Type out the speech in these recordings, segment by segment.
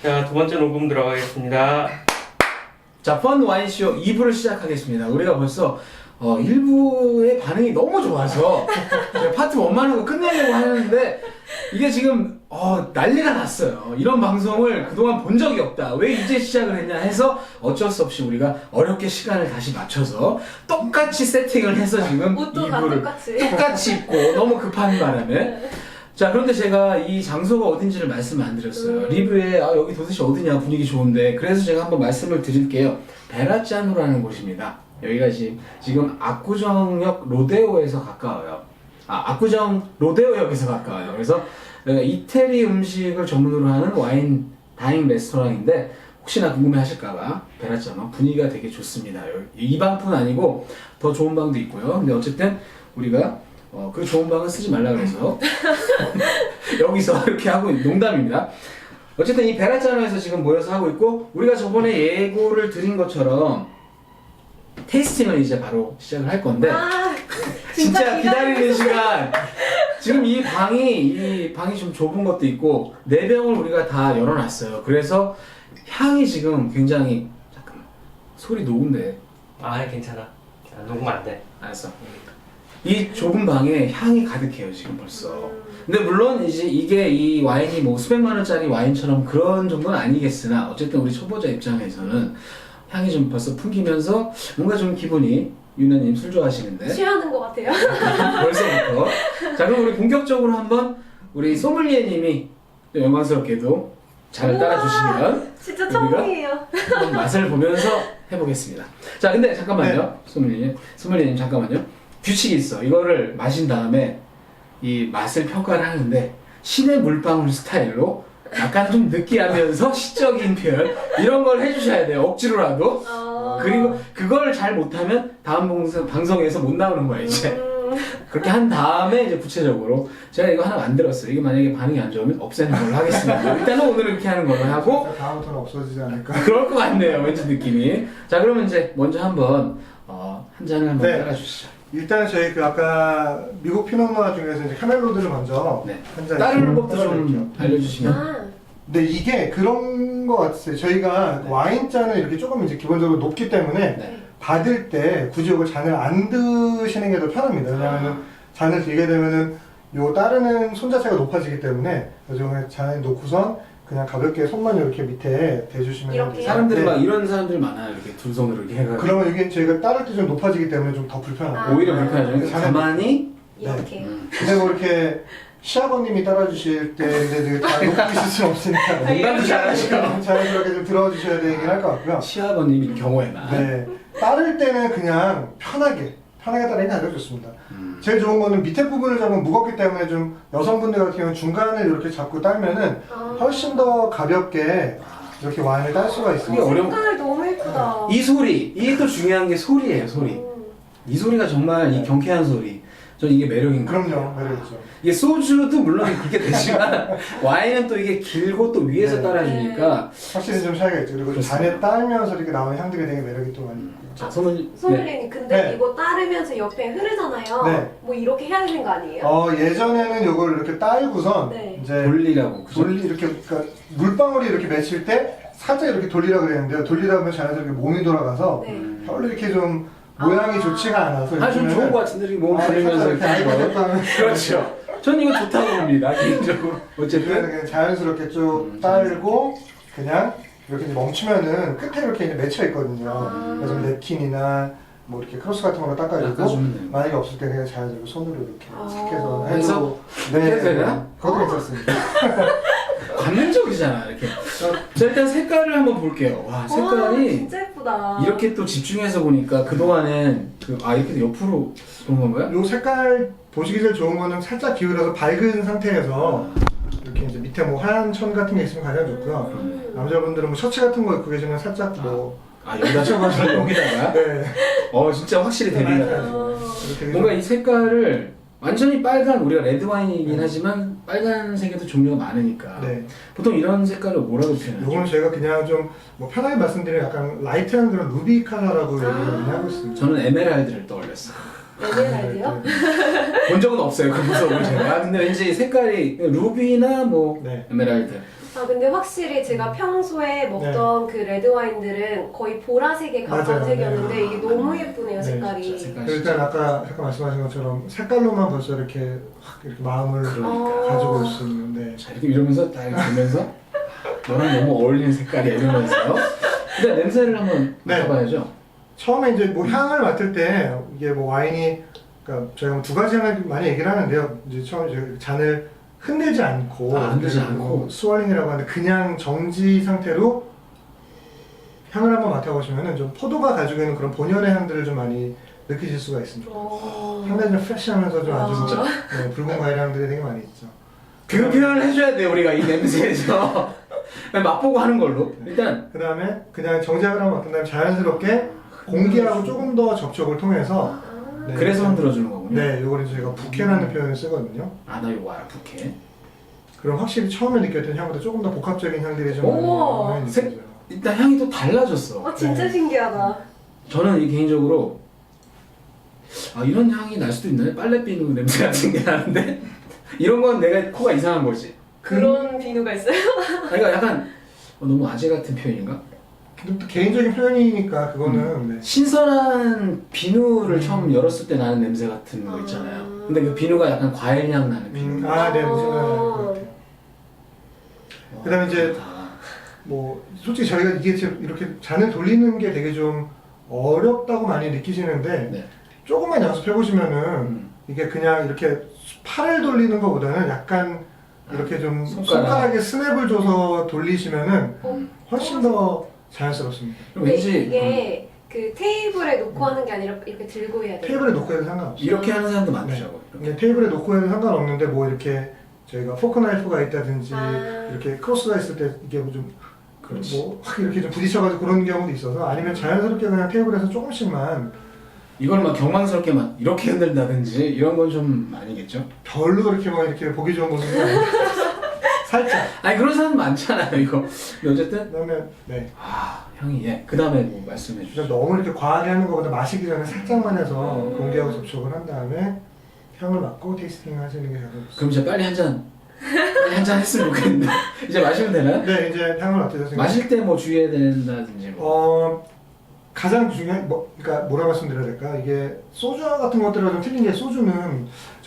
자, 두 번째 녹음 들어가겠습니다. 자, 펀 와인쇼 2부를 시작하겠습니다. 우리가 벌써 1부의 반응이 너무 좋아서 제가 파트 1만 하고 끝내려고 하는데 이게 지금 난리가 났어요. 이런 방송을 그동안 본 적이 없다. 왜 이제 시작을 했냐 해서 어쩔 수 없이 우리가 어렵게 시간을 다시 맞춰서 똑같이 세팅을 해서 지금 옷도 다 2부를 똑같이 입고 너무 급한 바람에 자, 그런데 제가 이 장소가 어딘지를 말씀을 안 드렸어요. 리뷰에 여기 도대체 어디냐, 분위기 좋은데. 그래서 제가 한번 말씀을 드릴게요. 베라짜노라는 곳입니다. 여기가 지금 압구정역 로데오에서 가까워요. 압구정 로데오역에서 가까워요. 그래서 이태리 음식을 전문으로 하는 와인 다잉 레스토랑인데 혹시나 궁금해하실까봐 베라짜노 분위기가 되게 좋습니다. 이 방뿐 아니고 더 좋은 방도 있고요. 근데 어쨌든 우리가 그 좋은 방은 쓰지 말라 그래서 여기서 이렇게 하고 농담입니다. 어쨌든 이 베라짜노에서 지금 모여서 하고 있고 우리가 저번에 예고를 드린 것처럼 테이스팅을 이제 바로 시작을 할 건데 진짜 기다리는 시간. 지금 이 방이 좀 좁은 것도 있고 4병을 우리가 다 열어놨어요. 그래서 향이 지금 굉장히 잠깐만 소리 녹음돼. 괜찮아. 녹음 안 돼. 알았어. 이 좁은 방에 향이 가득해요 지금 벌써. 근데 물론 이제 이게 이 와인이 뭐 수백만 원짜리 와인처럼 그런 정도는 아니겠으나 어쨌든 우리 초보자 입장에서는 향이 좀 벌써 풍기면서 뭔가 좀 기분이 유나님 술 좋아하시는데 취하는 것 같아요. 벌써부터. 자, 그럼 우리 본격적으로 한번 우리 소믈리에님이 또 영광스럽게도 잘 따라주시면 진짜 우리가 처음이에요. 한번 맛을 보면서 해보겠습니다. 자, 근데 잠깐만요. 소믈리에님 잠깐만요. 규칙이 있어. 이거를 마신 다음에 이 맛을 평가를 하는데 신의 물방울 스타일로 약간 좀 느끼하면서 시적인 표현 이런 걸 해주셔야 돼요. 억지로라도. 그리고 그걸 잘 못하면 다음 방송에서 못 나오는 거야 이제. 그렇게 한 다음에 이제 구체적으로 제가 이거 하나 만들었어요. 이게 만약에 반응이 안 좋으면 없애는 걸로 하겠습니다. 일단은 오늘 이렇게 하는 걸로 하고 다음부터는 없어지지 않을까? 그럴 것 같네요. 왠지 느낌이. 자, 그러면 이제 먼저 한번 한 잔을 한번 따라주시죠. 일단 저희 아까 미국 피노누아 중에서 이제 카멜로드를 먼저 한 잔 다른 법도 좀 알려주시면. 근데 이게 그런 거 같았어요. 저희가 와인잔을 이렇게 조금 이제 기본적으로 높기 때문에 받을 때 굳이 이걸 잔을 안 드시는 게 더 편합니다. 왜냐하면 잔을 들게 되면은 요 따르는 손 자체가 높아지기 때문에 그래서 잔에 놓고선 그냥 가볍게 손만 이렇게 밑에 대주시면 이렇게요? 돼요. 사람들이 막 이런 사람들 많아요. 이렇게 두 손으로 이렇게 해가지고. 그러면 이게 저희가 따를 때 좀 높아지기 때문에 좀 더 불편하고 오히려 불편하죠. 그러니까 가만히 이렇게. 근데 뭐 이렇게 시아버님이 따라주실 때 이제 다 놓고 있을 수는 없으니까 농담도 잘하시고 자연스럽게 좀 들어주셔야 되긴 할 것 같고요. 시아버님인 경우에만. 네, 따를 때는 그냥 편하게 따르는 게 아주 좋습니다. 제일 좋은 거는 밑에 부분을 잡으면 무겁기 때문에 좀 여성분들 같은 경우는 중간을 이렇게 잡고 딸면은 훨씬 더 가볍게 이렇게 와인을 딸 수가 있습니다. 색깔 너무 예쁘다. 이 소리, 이게 또 중요한 게 소리예요. 소리. 이 소리가 정말 이 경쾌한 소리. 전 이게 매력인 것 같아요. 그럼요, 매력있죠. 이게 소주도 물론 그렇게 되지만 와인은 또 이게 길고 또 위에서 따라주니까 확실히 좀 차이가 있죠. 그리고 잔에 딸면서 이렇게 나오는 향들이 되게 매력이 또 많이 있고요. 자, 소믈리에. 소믈리에님 근데 네. 이거 따르면서 옆에 흐르잖아요. 네. 뭐 이렇게 해야 되는 거 아니에요? 예전에는 이걸 이렇게 딸고선 네. 이제 돌리라고. 그죠? 이렇게 그러니까 물방울이 이렇게 맺힐 때 살짝 이렇게 돌리라 그랬는데요. 돌리다 보면 자연스럽게 몸이 돌아가서 네. 별로 이렇게 좀 모양이 좋지가 않아서 좀 요즘에는 좋은 것 같은데 이렇게 몸 돌리면서 이렇게 하는 거. 됐다면 그렇죠. 전 이거 좋다고 봅니다. 개인적으로. 어쨌든 그냥 자연스럽게 쭉 딸고 그냥 이렇게 이제 멈추면은 끝에 이렇게 이제 맺혀 있거든요. 그래서 냅킨이나 뭐 이렇게 크로스 같은 거로 닦아주고 닦아주면 돼요. 만약에 없을 때 그냥 자연스럽게 손으로 이렇게 탁 해서 해서 해도 되나? 그것도 괜찮습니다. 관념적이잖아 이렇게. 자, 일단 색깔을 한번 볼게요. 와, 와, 색깔이 진짜 예쁘다. 이렇게 또 집중해서 보니까 그동안엔 이렇게 옆으로 본 건가요? 요 색깔 보시기 제일 좋은 거는 살짝 기울여서 밝은 상태에서 이렇게 이제 밑에 뭐 하얀 천 같은 게 있으면 가장 좋고요. 남자분들은 뭐 셔츠 같은 거 입고 계시면 살짝 뭐 여기다 쳐가지고 여기다가. 네. 진짜 확실히 대비가 네. 돼요. 이렇게 뭔가 이 색깔을 완전히 빨간, 우리가 레드 와인이긴 하지만 빨간색에도 종류가 많으니까 네. 보통 이런 색깔을 뭐라고 표현하죠? 요거는 저희가 그냥 좀 뭐 편하게 말씀드리면 약간 라이트한 그런 루비 컬러라고 얘기를 많이 하고 있습니다. 저는 에메랄드를 떠올렸어요. 에메랄드요? 본 적은 없어요 그 무서움을 제가. 근데 왠지 색깔이 루비나 뭐 네. 에메랄드 아 근데 확실히 제가 평소에 먹던 그 레드 와인들은 거의 보라색에 가까운 맞아요. 색이었는데 네. 이게 너무 예쁘네요 네, 색깔이. 색깔. 일단 아까 잠깐 말씀하신 것처럼 색깔로만 벌써 이렇게 확 이렇게 마음을 그러니까. 가지고 올 수 있는데 자 이렇게 이러면서 딱 이렇게 보면서 너랑 너무 어울리는 색깔이야 이러면서 일단 냄새를 한번 네. 맡아봐야죠. 처음에 이제 뭐 향을 맡을 때 이게 뭐 와인이 그러니까 저희가 두 가지 향을 많이 얘기를 하는데요. 이제 처음에 이제 잔을 흔들지 않고 흔들지 그리고 않고. 스월링이라고 하는데 그냥 정지 상태로 향을 한번 맡아보시면은 좀 포도가 가지고 있는 그런 본연의 향들을 좀 많이 느끼실 수가 있습니다. 상당히 좀 프레시하면서 좀 아주 진짜? 네, 붉은 과일 향들이 되게 많이 있죠. 그 표현을 해줘야 돼 우리가 이 냄새에서 맛보고 하는 걸로 일단 그 다음에 그냥 정지향을 한번 맡은 다음에 자연스럽게 공기하고 조금 더 접촉을 통해서 네, 그래서 흔들어주는 거군요. 네, 요거를 저희가 부케라는 표현을 쓰거든요. 아 나 이거 알아 부케. 그럼 확실히 처음에 느꼈던 향보다 조금 더 복합적인 향들이 좀 우와, 많이 색- 느껴져요. 일단 향이 또 달라졌어. 진짜 네. 신기하다. 저는 이 개인적으로 이런 향이 날 수도 있나요? 빨래 비누 냄새 같은 게 나는데 이런 건 내가 코가 이상한 거지. 그런 비누가 있어요? 그러니까 약간 너무 아재 같은 표현인가? 근데 또 개인적인 표현이니까 그거는 네. 신선한 비누를 처음 열었을 때 나는 냄새 같은 거 있잖아요. 근데 그 비누가 약간 과일향 나는 비누. 네, 무슨 말인지 알 것 같아요. 그다음에 이제 좋다. 뭐 솔직히 저희가 이게 지금 이렇게 잔을 돌리는 게 되게 좀 어렵다고 많이 느끼시는데 네. 조금만 연습해 보시면은 이게 그냥 이렇게 팔을 돌리는 것보다는 약간 이렇게 좀 손가락에 스냅을 줘서 돌리시면은 훨씬 더 자연스럽습니다. 그럼 근데 왠지 이게 그 테이블에 놓고 하는 게 아니라 이렇게 들고 해야 돼요. 테이블에 놓고 해도 상관없어요. 이렇게 하는 사람도 많더라고. 이렇게. 네, 테이블에 놓고 해도 상관없는데 뭐 이렇게 저희가 포크 나이프가 있다든지 이렇게 크로스가 있을 때 이게 좀 그렇지. 뭐 확 이렇게 좀 부딪혀가지고 그런 경우도 있어서 아니면 자연스럽게 그냥 테이블에서 조금씩만 이걸 막 경망스럽게 막 이렇게 흔들다든지 이런 건 좀 아니겠죠? 별로 그렇게 막 이렇게 보기 좋은 모습이 아니고 살짝. 아니 그런 사람 많잖아요 이거. 근데 어쨌든 그다음에 네. 향이 그 다음에 뭐 말씀해 주시죠. 그러니까 너무 이렇게 과하게 하는 것보다 마시기 전에 살짝만 해서 공기하고 접촉을 한 다음에 향을 맡고 테이스팅 하시는 게 가장 좋습니다. 그럼 이제 빨리 한 잔 했으면 좋겠는데 이제 마시면 되나요? 네, 이제 향을 어떠셨습니까? 마실 때 뭐 주의해야 된다든지 뭐. 가장 중요한 그러니까 뭐라 말씀드려야 될까? 이게 소주 같은 것들과 좀 틀린 게 소주는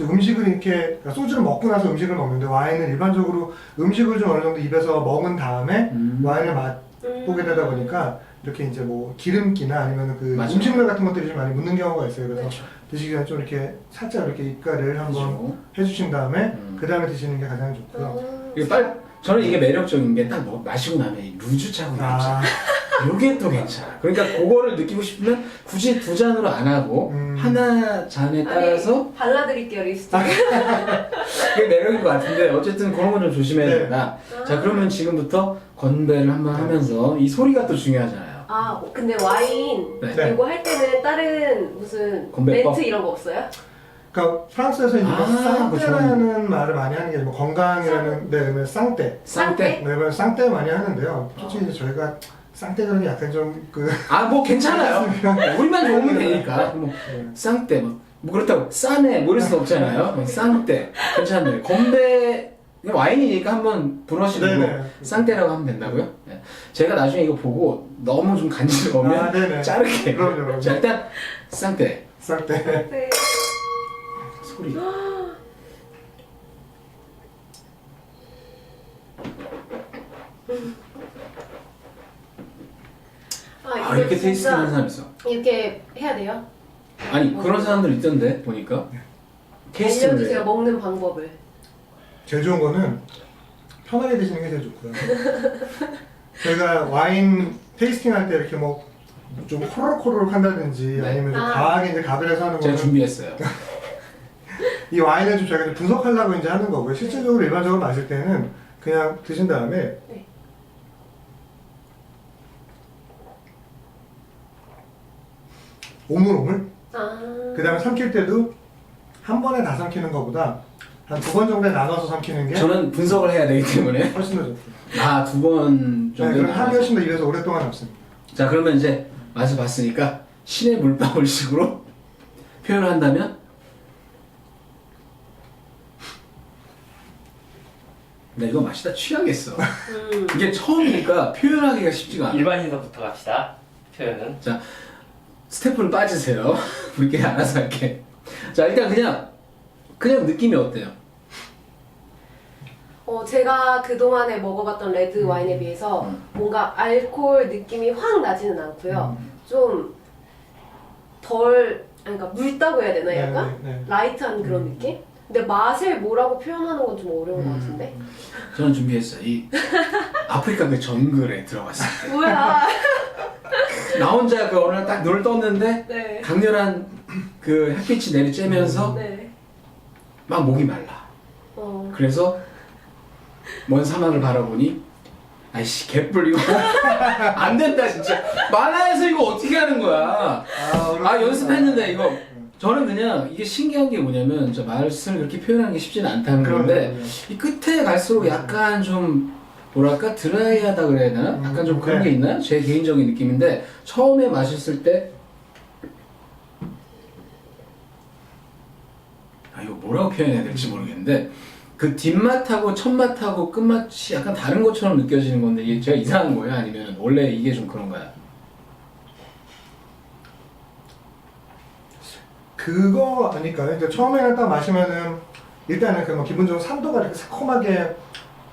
음식을 이렇게 그러니까 소주를 먹고 나서 음식을 먹는데 와인은 일반적으로 음식을 좀 어느 정도 입에서 먹은 다음에 와인을 맛보게 되다 보니까 이렇게 이제 뭐 기름기나 아니면 그 맞아요. 음식물 같은 것들이 좀 많이 묻는 경우가 있어요. 그래서 그렇죠. 드시기 전에 좀 이렇게 살짝 이렇게 입가를 한번 그죠. 해주신 다음에 그 다음에 드시는 게 가장 좋고요. 이게 저는 이게 매력적인 게 딱 마시고 나면 이 루즈 차고 냄새. 요게 또 괜찮아. 그러니까 그거를 느끼고 싶으면 굳이 두 잔으로 안 하고 하나 잔에 따라서 아니, 발라드릴게요 립스틱. 그게 매력인 것 같은데 어쨌든 그런 건 좀 조심해야 네. 된다. 자 그러면 지금부터 건배를 한번 하면서 이 소리가 또 중요하잖아요. 아 근데 와인 네. 이거 할 때는 다른 무슨 건배법? 멘트 이런 거 없어요? 그러니까 프랑스에서 이제 그거 쌍떼라는 말을 많이 하는 게 뭐 건강이라는 네, 그러면 쌍떼. 쌍떼. 네, 그러면 쌍떼 많이 하는데요. 솔직히 이제 저희가 쌍떼 그런 게 약간 좀 그 뭐 괜찮아요. 우리만 좋으면 되니까. 뭐 쌍떼 뭐 그렇다고 싸네 뭐 이럴 수 없잖아요. 쌍떼 괜찮네. 건배 와인이니까 한번 브러쉬로 네네. 쌍떼라고 하면 된다고요? 네. 제가 나중에 이거 보고 너무 좀 간지러우면 네네. 자르게. 그럼요. 자 일단 쌍떼 쌍떼. 네. 소리. 이거 이렇게 진짜 테이스팅 하는 사람 있어. 이렇게 해야 돼요? 아니 그런 사람들 있던데 보니까 알려주세요 테이스팅을 먹는 방법을. 제일 좋은 거는 편하게 드시는 게 제일 좋고요. 저희가 와인 테이스팅 할 때 이렇게 뭐 좀 호로록 한다든지 네. 아니면 좀 과하게 이제 가별해서 하는 제가 거는 준비했어요. 이 와인을 좀 저희가 이제 분석하려고 이제 하는 거고요. 실질적으로 일반적으로 마실 때는 그냥 드신 다음에 네. 오물오물 아. 그 다음에 삼킬 때도 한 번에 다 삼키는 것보다 한 두 번 정도에 나눠서 삼키는 게 저는 분석을 해야 되기 때문에 훨씬 더 좋고요. 두 번 네, 정도. 그럼 함이 훨씬 더 입에서 오랫동안 남습니다. 자 그러면 이제 맛을 봤으니까 신의 물방울식으로 표현을 한다면 나 이거 마시다 취하겠어. 이게 처음이니까 표현하기가 쉽지가 않아. 일반인서부터 갑시다. 표현은. 자, 스태프는 빠지세요. 우리끼리 알아서 할게. 자, 일단 그냥 느낌이 어때요? 제가 그동안에 먹어봤던 레드 와인에 비해서 뭔가 알코올 느낌이 확 나지는 않고요. 좀 그러니까 묽다고 해야 되나 약간? 네. 라이트한 그런 느낌? 근데 맛을 뭐라고 표현하는 건 좀 어려운 것 같은데? 저는 준비했어요. 이 아프리카 그 정글에 들어갔어요. 뭐야? 나 혼자 그 어느 날 딱 눈을 떴는데 네. 강렬한 그 햇빛이 내리쬐면서 네. 막 목이 말라. 그래서 먼 사막을 바라보니 아이씨 개뿔 이거 안 된다 진짜. 만화에서 이거 어떻게 하는 거야? 연습했는데 이거 저는 그냥 이게 신기한 게 뭐냐면 저 말씀을 그렇게 표현하는 게 쉽지는 않다는 건데 이 끝에 갈수록 약간 좀 뭐랄까 드라이하다 그래야 되나? 약간 좀 그런 게 있나요? 제 개인적인 느낌인데 처음에 마셨을 때 이거 뭐라고 표현해야 될지 모르겠는데 그 뒷맛하고 첫맛하고 끝맛이 약간 다른 것처럼 느껴지는 건데 이게 제가 이상한 거예요? 아니면 원래 이게 좀 그런가요? 그거 아닐까요? 그러니까 처음에는 딱 마시면은 일단은 그 뭐 기본적으로 산도가 이렇게 새콤하게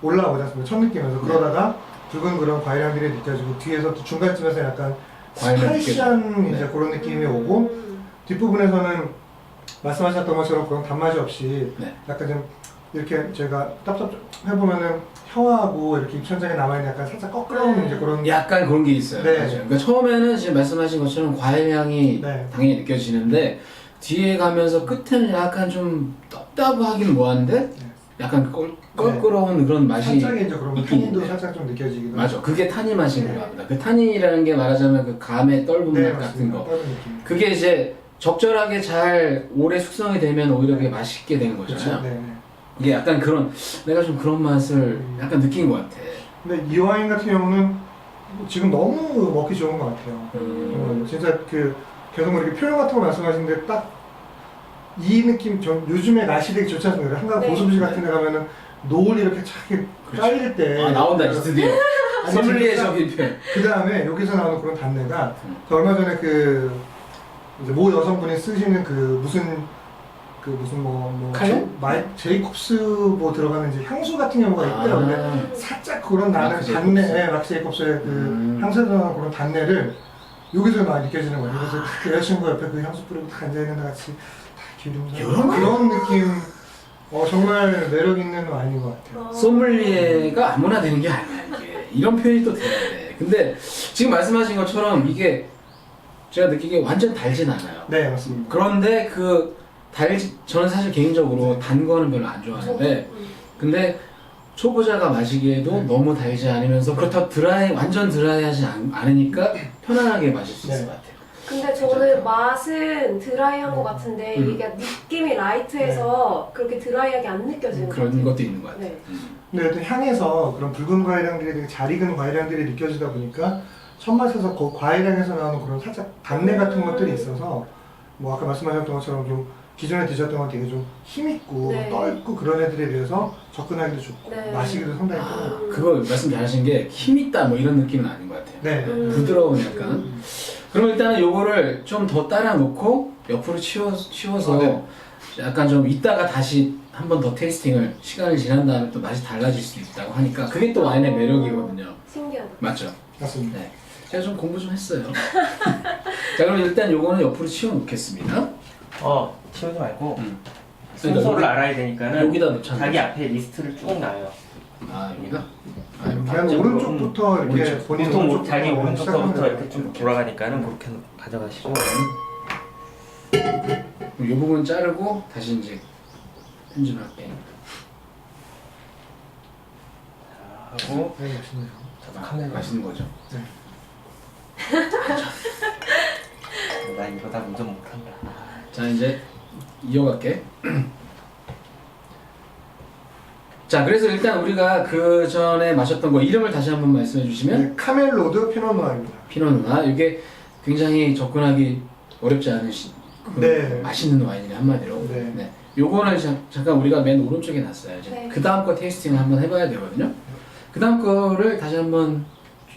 올라오지 않습니까? 첫 느낌에서 그러다가 붉은 그런 과일향들이 느껴지고 뒤에서 또 중간쯤에서 약간 스파이시한 이제 그런 느낌이 오고 뒷부분에서는 말씀하셨던 것처럼 그런 단맛이 없이 약간 좀 이렇게 제가 짭짭 해보면은 혀하고 이렇게 입천장에 남아있는 약간 살짝 거꾸러운 이제 그런 약간 그런 게 있어요. 네. 맞아요. 그러니까 처음에는 지금 말씀하신 것처럼 과일향이 당연히 느껴지는데 뒤에 가면서 끝에는 약간 좀 떡다부하긴 뭐한데 약간 껄끄러운 그런 맛이 살짝 이제 그런 있긴 탄닌도 있네. 살짝 좀 느껴지기도 맞아. 그게 타닌 맛인 것 같다. 그 타닌이라는 게 말하자면 그 감의 떫은 맛 같은 거. 떫은 느낌. 그게 이제 적절하게 잘 오래 숙성이 되면 오히려 그게 맛있게 되는 거잖아요. 그렇죠. 네. 이게 약간 그런 내가 좀 그런 맛을 약간 느낀 것 같아. 근데 이 와인 같은 경우는 지금 너무 먹기 좋은 것 같아요. 진짜 그 계속 뭐 이렇게 표현 같은 거 말씀하시는데 딱 이 느낌 좀 요즘에 날씨 되게 좋지 않습니까? 한강 고수부지 같은 데 가면은 노을 이렇게 착 깔릴 때 나온다 이제 드디어. 소믈리에적인 표현. 그 다음에 여기서 나오는 그런 단내가 저 얼마 전에 그 이제 모 여성분이 쓰시는 그 무슨 칼륨? 제이콥스 뭐 들어가는 이제 향수 같은 경우가 있더라고요. 근데 살짝 그런 나는 단내, 막 제이콥스의 그 향수에서 나는 그런 단내를 여기서 많이 느껴지는 거예요. 그래서 딱 여자친구 옆에 그 향수 뿌리고 딱 앉아있는 데 같이 딱 기울이면서 그런 느낌 정말 매력 있는 와인인 것 같아요. 소믈리에가 아무나 되는 게 아니야 이게. 이런 표현이 또 돼야 돼. 근데 지금 말씀하신 것처럼 이게 제가 느끼기에 완전 달진 않아요. 네, 맞습니다. 그런데 저는 사실 개인적으로 단 거는 별로 안 좋아하는데 근데 초보자가 마시기에도 너무 달지 않으면서 그렇다고 완전 드라이하지 않으니까 편안하게 마실 수 있을 것 같아요. 근데 저는 맛은 드라이한 것 같은데 이게 느낌이 라이트해서 그렇게 드라이하게 안 느껴지는 것 같아요. 그런 것도 있는 것 같아요. 네. 근데 어떤 향에서 그런 붉은 과일향들이 되게 잘 익은 과일향들이 느껴지다 보니까 첫 맛에서 그 과일향에서 나오는 그런 살짝 단내 같은 것들이 있어서 뭐 아까 말씀하셨던 것처럼 좀 기존에 드셨던 건 되게 좀 힘있고 떫고 그런 애들에 비해서 접근하기도 좋고 마시기도 상당히 편해요. 그거 말씀 잘하신 게 힘있다 뭐 이런 느낌은 아닌 것 같아요. 네. 부드러운 약간. 그럼 일단은 요거를 좀 더 따라 놓고 옆으로 치워서 약간 좀 이따가 다시 한 번 더 테이스팅을 시간이 지난 다음에 또 맛이 달라질 수 있다고 하니까 그게 또 와인의 매력이거든요. 신기하다. 맞죠? 맞습니다. 네. 제가 좀 공부 좀 했어요. 자 그럼 일단 요거는 옆으로 치워 놓겠습니다. 치우지 말고 순서를 알아야 되니까는 여기다 놓자. 자기 앞에 리스트를 쭉 놔요. 여기다? 그냥 오른쪽부터 이렇게 본인 보통 자기 오른쪽부터 시작하면 이렇게 쭉 돌아가니까는 그렇게 가져가시고 이 부분 자르고 다시 이제 편집할게. 하고 맛있네요. 카메라 맛있는 거죠? 네. 나 이거 다 운전 못한다. 자 이제 이어갈게. 자 그래서 일단 우리가 그 전에 마셨던 거 이름을 다시 한번 말씀해 주시면 네, 카멜로드 피노누아입니다. 피노누아. 이게 굉장히 접근하기 어렵지 않은 맛있는 와인이네 한마디로. 네. 요거는 잠깐 우리가 맨 오른쪽에 놨어요. 이제 네. 그 다음 거 테이스팅 한번 해봐야 되거든요. 그 다음 거를 다시 한번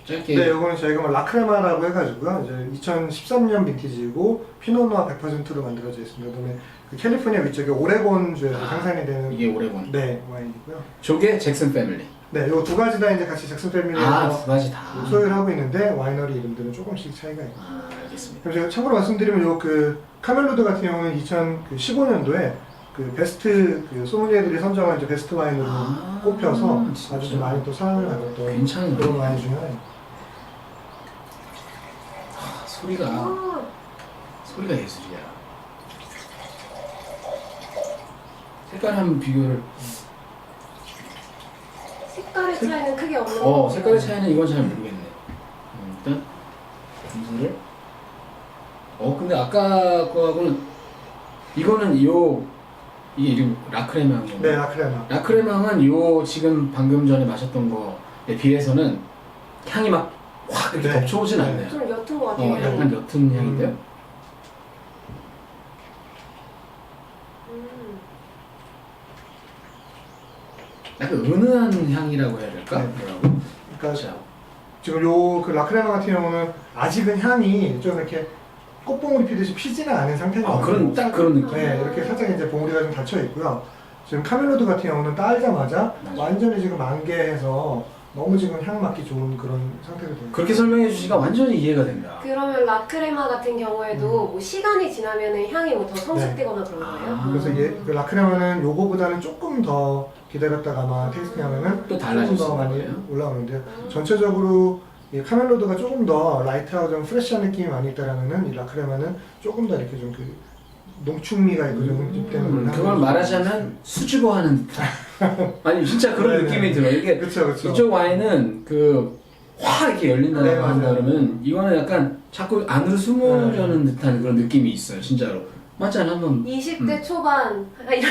짧게. 네, 이거는 저희가 뭐 라크레마라고 해가지고요. 이제 2013년 빈티지고 피노누아 100%로 만들어져 있습니다. 그다음에 그 캘리포니아 위쪽에 오레곤주에서 생산이 되는 이게 오레곤. 네 와인이고요. 저게 잭슨 패밀리. 네, 요 두 가지 다 이제 같이 잭슨 패밀리에서 두 가지 다. 소유를 하고 있는데 와이너리 이름들은 조금씩 차이가 있고. 알겠습니다. 그럼 제가 참고로 말씀드리면 요 그 카멜로드 같은 경우는 2015년도에 그 베스트 그 소믈리에들이 선정한 이제 베스트 와인으로 꼽혀서 진짜? 아주 좀 많이 또 사랑을 받았던 괜찮은 그런 거네. 와인 중에 하나입니다. 소리가 아, 예술이야. 색깔 한번 비교를. 색깔의 차이는 크게 없는 것 색깔의 차이는 이건 잘 모르겠네. 일단 검사를. 근데 아까 거하고는 이거는 이게 이름 라크레망이에요. 네, 라크레마. 라크레망은 요 지금 방금 전에 마셨던 거에 비해서는 향이 막 확 이렇게 네. 덮쳐오진 네. 않네요. 좀 옅은 것 같아요. 약간 옅은 향인데요. 약간 은은한 향이라고 해야 될까? 네. 뭐라고? 그러니까 자, 지금 요 그 라크레마 같은 경우는 아직은 향이 좀 이렇게 꽃봉오리 피듯이 피지는 않은 상태입니다. 딱 그런 느낌. 네, 이렇게 살짝 이제 봉우리가 좀 닫혀 있고요. 지금 카멜로드 같은 경우는 따자마자 맞아. 완전히 지금 만개해서 너무 지금 향 맡기 좋은 그런 상태가 돼요. 그렇게 설명해 주시니까 완전히 이해가 된다. 그러면 라크레마 같은 경우에도 뭐 시간이 지나면 향이 뭐 더 성숙되거나 그런 거예요? 그래서 그 라크레마는 요거보다는 조금 더 기다렸다가 아마 테이스팅하면은 또 조금 달라질 더 많이 거예요? 올라오는데 전체적으로 이 카멜로드가 조금 더 라이트하고 좀 프레시한 느낌이 많이 있다라면은 이 라크레마는 조금 더 이렇게 좀 그 농축미가 있고 좀 흡입되는 그걸 말하자면 수줍어하는 듯한. 아니 진짜 그런 네, 느낌이 네. 들어. 이게 그쵸. 이쪽 와인은 확 이렇게 열린다고 네, 한다 맞아요. 그러면 이거는 약간 자꾸 안으로 숨으려는 듯한 그런 느낌이 있어요. 진짜로. 맞잖아 한번. 20대 초반 이런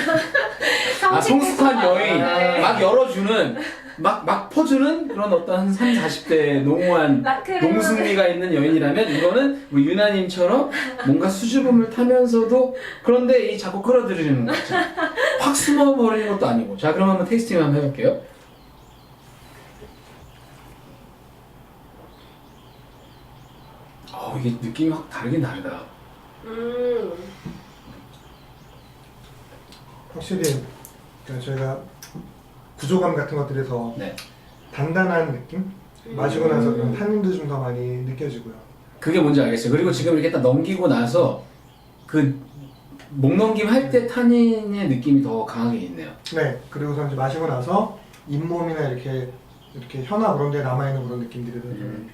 30대 성숙한 초반. 여인 네. 막 열어주는 막 퍼주는 그런 어떤 30, 40대 농후한 라크레마. 농승미가 있는 여인이라면 이거는 뭐 유나님처럼 뭔가 수줍음을 타면서도 그런데 이 자꾸 끌어들이는 거 있죠. 확 숨어버리는 것도 아니고. 자 그럼 한번 테이스팅 한번 해볼게요. 이게 느낌이 확 다르긴 다르다. 확실히 그러니까 저희가 구조감 같은 것들이 더 네. 단단한 느낌? 마시고 나서 그런 탄닌도 좀 더 많이 느껴지고요. 그게 뭔지 알겠어요. 그리고 지금 이렇게 딱 넘기고 나서 그 목 넘김 할 때 타닌의 느낌이 더 강하게 있네요. 네, 그리고서 이제 마시고 나서 잇몸이나 이렇게 혀나 그런 데 남아있는 그런 느낌들이 좀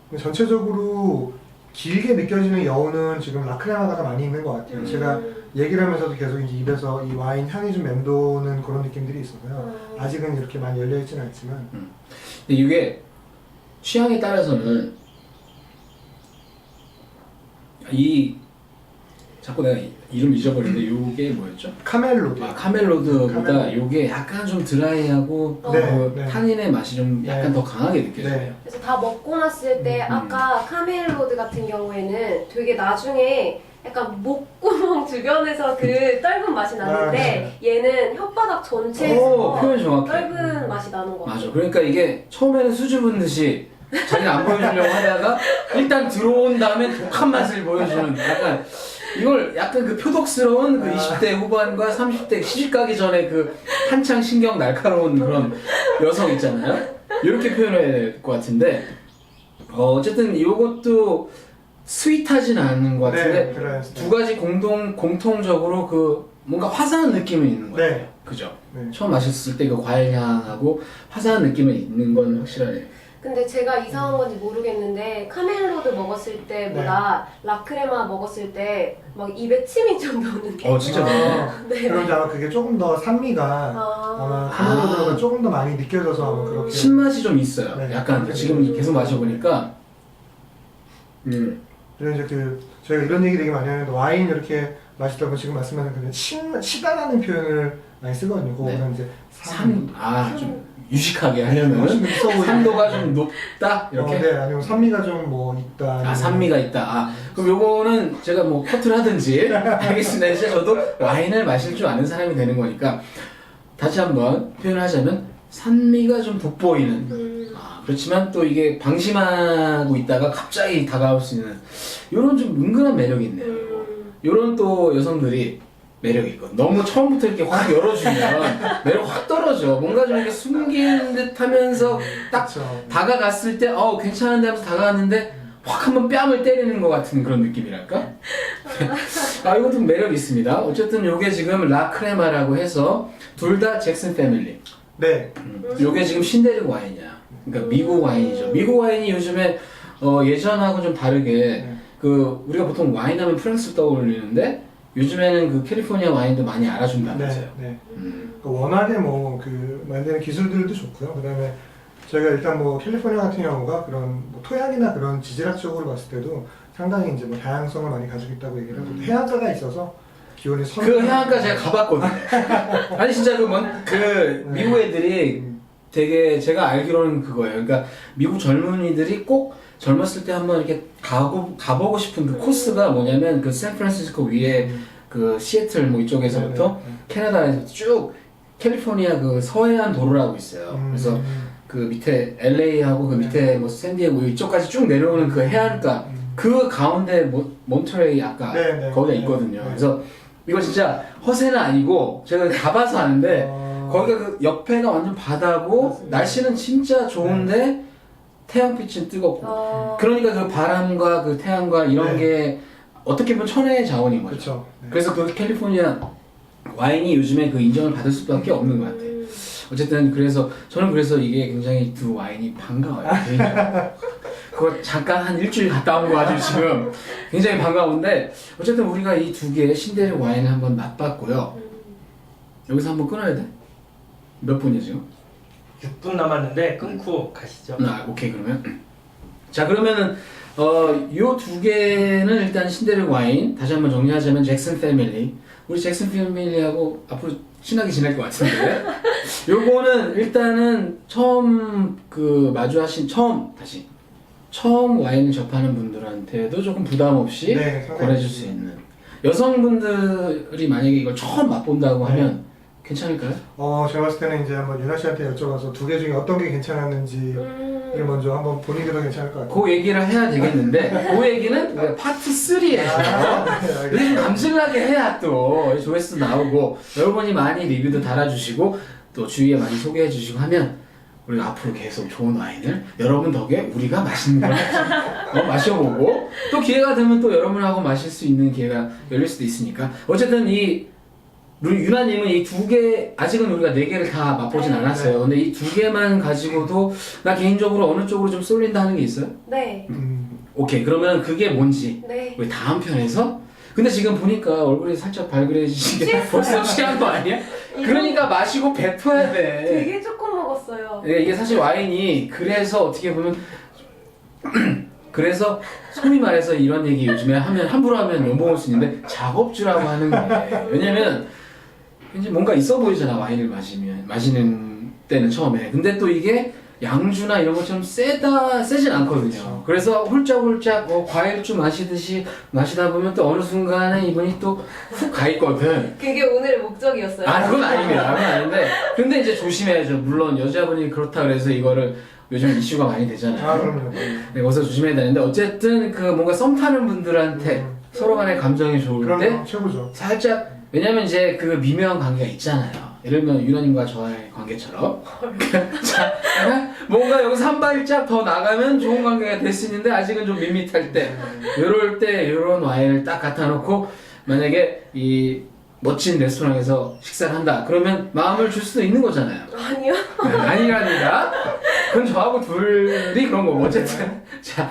근데 전체적으로 길게 느껴지는 여운은 지금 라크레마가 더 많이 있는 것 같아요. 제가 얘기를 하면서도 계속 이제 입에서 이 와인 향이 좀 맴도는 그런 느낌들이 있어서요. 아직은 이렇게 많이 열려있지는 않지만 근데 이게 취향에 따라서는 자꾸 내가 이름 잊어버리는데 요게 뭐였죠? 카멜로드. 카멜로드보다 카멜로드. 요게 약간 좀 드라이하고 네, 네. 탄닌의 맛이 좀 약간 네. 더 강하게 느껴져요. 네. 그래서 다 먹고 났을 때 아까 카멜로드 같은 경우에는 되게 나중에 약간 목구멍 주변에서 그 떫은 맛이 나는데 얘는 혓바닥 전체에서 표현 정확해. 떫은 맛이 나는 것 같아요. 맞아. 그러니까 이게 처음에는 수줍은 듯이 자기는 안 보여주려고 하다가 일단 들어온 다음에 독한 맛을 보여주는 약간 이걸 약간 그 표독스러운 그 20대 후반과 30대 시집가기 전에 그 한창 신경 날카로운 그런 여성 있잖아요. 이렇게 표현해야 될 것 같은데 어쨌든 이것도 스윗하진 않은 것 같은데 네, 그래요. 두 가지 공통적으로 그 뭔가 화사한 느낌은 있는 것 같아요. 네. 그죠? 네. 처음 마셨을 때 그 과일 향하고 화사한 느낌은 있는 건 확실하네요. 근데 제가 이상한 건지 모르겠는데 카멜로드 먹었을 때보다 라크레마 먹었을 때 막 입에 침이 좀 도는데. 진짜 네. 그럼 이제 아마 그게 조금 더 산미가 아마 카멜로드보다 조금 더 많이 느껴져서 아마 그렇게 신맛이 좀 있어요. 네. 약간 지금 계속 마셔보니까 그리고 이제 저희가 이런 얘기 되게 많이 하는데 와인 이렇게 마시다 보면 지금 말씀하신 그 시다라는 표현을 많이 쓰거든요. 그거는 이제 좀 유식하게 하려면 훨씬 더 있어 보이는 산도가 좀 높다 이렇게. 네, 아니면 산미가 좀 뭐 있다. 아니면 산미가 있다. 그럼 요거는 제가 뭐 커트를 하든지 알겠습니다. 이제 저도 와인을 마실 줄 아는 사람이 되는 거니까 다시 한번 표현을 하자면 산미가 좀 돋보이는. 그렇지만 또 이게 방심하고 있다가 갑자기 다가올 수 있는 요런 좀 은근한 매력이 있네요. 요런 또 여성들이 매력이 있고 너무 처음부터 이렇게 확 열어주면 매력 확 떨어져. 뭔가 좀 이렇게 숨긴 듯 하면서 딱 그쵸. 다가갔을 때 괜찮은데 하면서 다가갔는데 확 한번 뺨을 때리는 것 같은 그런 느낌이랄까? 이것도 매력이 있습니다. 어쨌든 요게 지금 라크레마라고 해서 둘 다 잭슨 패밀리. 네. 요게 지금 신데르 와인이야. 그러니까 미국 와인이죠. 미국 와인이 요즘에 예전하고 좀 다르게 그 우리가 보통 와인 하면 프랑스 떠올리는데 요즘에는 그 캘리포니아 와인도 많이 알아준다면서요. 네. 워낙에 뭐 그 만드는 기술들도 좋고요. 그다음에 저희가 일단 뭐 캘리포니아 같은 경우가 그런 뭐 토양이나 그런 지질학적으로 봤을 때도 상당히 이제 뭐 다양성을 많이 가지고 있다고 얘기를 하고 해안가가 있어서 기온이 그 해안가 제가 가봤거든요. 아니 진짜 그 미국 애들이 되게 제가 알기로는 그거예요. 그러니까 미국 젊은이들이 꼭 젊었을 때 한번 이렇게 가보고 싶은 그 코스가 뭐냐면 그 샌프란시스코 위에 그 시애틀 뭐 이쪽에서부터 캐나다에서 쭉 캘리포니아 그 서해안 도로라고 있어요. 그래서 그 밑에 LA하고 그 밑에 뭐 샌디에고 이쪽까지 쭉 내려오는 그 해안가 그 가운데 몬트레이 아까 거기가 있거든요. 그래서 이거 진짜 허세는 아니고 제가 가봐서 아는데 거기가 그 옆에가 완전 바다고 맞습니다. 날씨는 진짜 좋은데 태양빛은 뜨겁고 그러니까 그 바람과 그 태양과 이런 게 어떻게 보면 천혜의 자원인 거죠. 그렇죠. 그래서 그 캘리포니아 와인이 요즘에 그 인정을 받을 수밖에 없는 것 같아요. 어쨌든 저는 그래서 이게 굉장히 두 와인이 반가워요. 개인적으로. 그거 잠깐 한 일주일 갔다 온 거 가지고 지금 굉장히 반가운데 어쨌든 우리가 이 두 개의 신데르 와인을 한번 맛봤고요. 여기서 한번 끊어야 돼? 몇 분이야 지금? 6분 남았는데 끊고 가시죠. 오케이 그러면 자 그러면은 요 두 개는 일단 신데르 와인 다시 한번 정리하자면 잭슨 패밀리 우리 잭슨 패밀리하고 앞으로 친하게 지낼 것 같은데 요거는 일단은 처음 그 마주하신 처음 와인을 접하는 분들한테도 조금 부담 없이 권해줄 수 있는 여성분들이 만약에 이걸 처음 맛본다고 하면 괜찮을까요? 제가 봤을 때는 이제 한번 유나 씨한테 여쭤봐서 두 개 중에 어떤 게 괜찮았는지를 먼저 한번 본인들도 괜찮을 것 같아요. 그 얘기를 해야 되겠는데 그 얘기는 우리가 파트 3에서 요즘 감질나게 해야 또 조회수 나오고 여러분이 많이 리뷰도 달아주시고 또 주위에 많이 소개해 주시고 하면 우리가 앞으로 계속 좋은 와인을 여러분 덕에 우리가 맛있는 걸 마셔보고 또 기회가 되면 또 여러분하고 마실 수 있는 기회가 열릴 수도 있으니까 어쨌든 이 유나님은 이 두 개, 아직은 우리가 네 개를 다 맛보진 않았어요. 근데 이 두 개만 가지고도 나 개인적으로 어느 쪽으로 좀 쏠린다 하는 게 있어요? 네. 오케이, 그러면 그게 뭔지 네. 우리 다음 편에서 근데 지금 보니까 얼굴이 살짝 발그레지신 게 벌써 취한 거 아니야? 그러니까 마시고 뱉어야 돼. 되게 조금 먹었어요. 이게 사실 와인이 그래서 어떻게 보면 그래서 소위 말해서 이런 얘기 요즘에 하면 함부로 하면 욕먹을 수 있는데 작업주라고 하는 거예요. 왜냐면 이제 뭔가 있어 보이잖아 와인을 마시는 때는 처음에. 근데 또 이게 양주나 이런 것처럼 세진 않거든요. 그래서 홀짝홀짝 과일주 마시듯이 마시다 보면 또 어느 순간에 이분이 또 훅 가 있거든. 그게 오늘의 목적이었어요. 그건 아닙니다. 그건 아닌데. 근데 이제 조심해야죠. 물론 여자분이 그렇다 그래서 이거를 요즘 이슈가 많이 되잖아요. 그럼요. 네, 거기서 조심해야 되는데 어쨌든 그 뭔가 썸 타는 분들한테 서로 간의 감정이 좋을 때 그럼 최고죠. 살짝 왜냐면 이제 그 미묘한 관계가 있잖아요. 예를 들면 유나님과 저의 관계처럼 자, 뭔가 여기서 한 발짝 더 나가면 좋은 관계가 될 수 있는데 아직은 좀 밋밋할 때 이럴 때 이런 와인을 딱 갖다 놓고 만약에 이 멋진 레스토랑에서 식사를 한다 그러면 마음을 줄 수도 있는 거잖아요. 아니요. 아니라니까 그건 저하고 둘이 그런 거고 어쨌든 자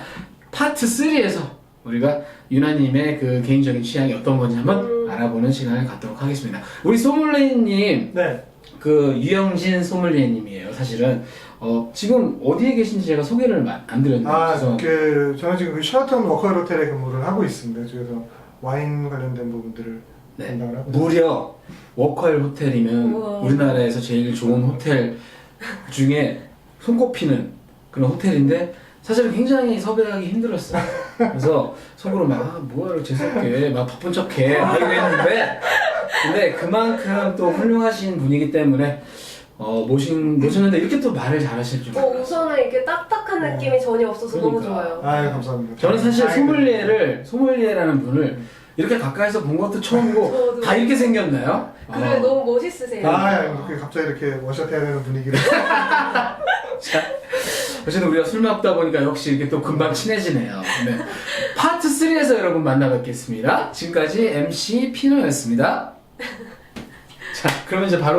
파트 3에서 우리가 유나님의 그 개인적인 취향이 어떤 건지 한번 알아보는 시간을 갖도록 하겠습니다. 우리 소믈리에님 그 유영진 소믈리에님이에요. 사실은 지금 어디에 계신지 제가 소개를 안 드렸는데 저는 지금 그 셔라톤 워커힐 호텔에 근무를 하고 있습니다. 그래서 와인 관련된 부분들을 네. 담당을 하고 무려 워커힐 호텔이면 우와. 우리나라에서 제일 좋은 호텔 중에 손꼽히는 그런 호텔인데 사실은 굉장히 섭외하기 힘들었어요. 그래서 속으로 막 뭐야 재수없게 막 바쁜 척해 막 이랬는데 근데 그만큼 또 훌륭하신 분이기 때문에 모셨는데 이렇게 또 말을 잘하실 줄 몰랐어요. 우선은 이렇게 딱딱한 느낌이 전혀 없어서 너무 그러니까. 좋아요. 아유 감사합니다. 저는 사실 아이고. 소믈리에라는 분을 이렇게 가까이서 본 것도 처음이고 저도. 다 이렇게 생겼나요? 그래 너무 멋있으세요. 이렇게 갑자기 이렇게 워셔트해야 되는 분위기를. 자, 어쨌든 우리가 술 먹다 보니까 역시 이렇게 또 금방 친해지네요. 네. 파트 3에서 여러분 만나 뵙겠습니다. 지금까지 MC 피노였습니다. 자, 그러면 이제 바로